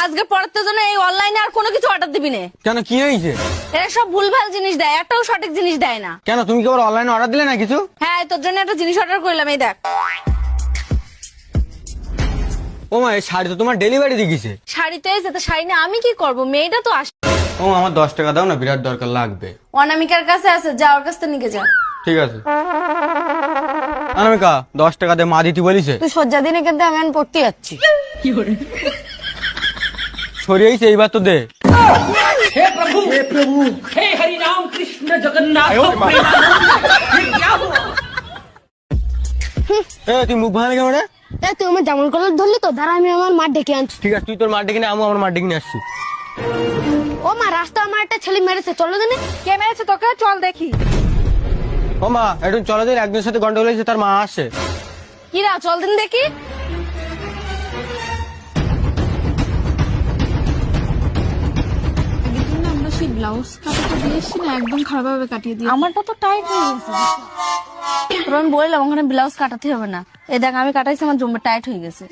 আজকে পড়াতে জন্য এই অনলাইনে আর কোনো কিছু অর্ডার দিবি না। কেন, কি হয়েছে? এরা সব ভুলভাল জিনিস দেয়, একটাও সঠিক জিনিস দেয় না। কেন, তুমি কি আবার অনলাইনে অর্ডার দিলে না কিছু? হ্যাঁ, তোর জন্য একটা জিনিস অর্ডার করলাম, এই দেখ। ও মা, এই শাড়ি তো তোমার ডেলিভারি দিয়ে গেছে। শাড়ি তো এসে, তো শাড়ি না আমি কি করব, মেয়েটা তো আস। ও আমার 10 টাকা দাও না, বিরাট দরকার লাগবে। অনামিকার কাছে আছে, যা ওর কাছ থেকে নিয়ে যা। ঠিক আছে। অনামিকা, 10 টাকা দিয়ে মা দিতে বলিছে। তুই সজ্জা দিনে কিন্তু আমি পড়তে যাচ্ছি। সরিয়েছে, এইবার তো দে। हे प्रभु हे हरि राम कृष्ण जगन्नाथ এ তুই মুখ ভাঙালে কেমন রে? তুই আমার জামল কলার ধরলি তো, দাঁড়া আমি আমার মা ডেকে আনছি। ঠিক আছে, তুই তোর মা ডেকে নে, আমি আমার মা ডেকে নিয়ে আসছি। ও মা, রাস্তা আমার একটা ছেলে মেরেছে, চলো জানি। কে মেরেছে তোকে, চল দেখি। ও মা, একটু চলো দিন, একজনের সাথে গন্ডগোল হয়েছে, তার মা আসছে। কিরা, চল দিন দেখি। আমরা সেই ব্লাউজ কাটাতে দিয়েছি না, একদম খারাপ ভাবে কাটিয়ে দিয়ে। আমারটা তো টাইট হয়ে গেছে। তোর আমি বললাম ওখানে ব্লাউজ কাটাতে হবে না। এই দেখ আমি কাটাইছি, আমার জম্বে টাইট হয়ে গেছে।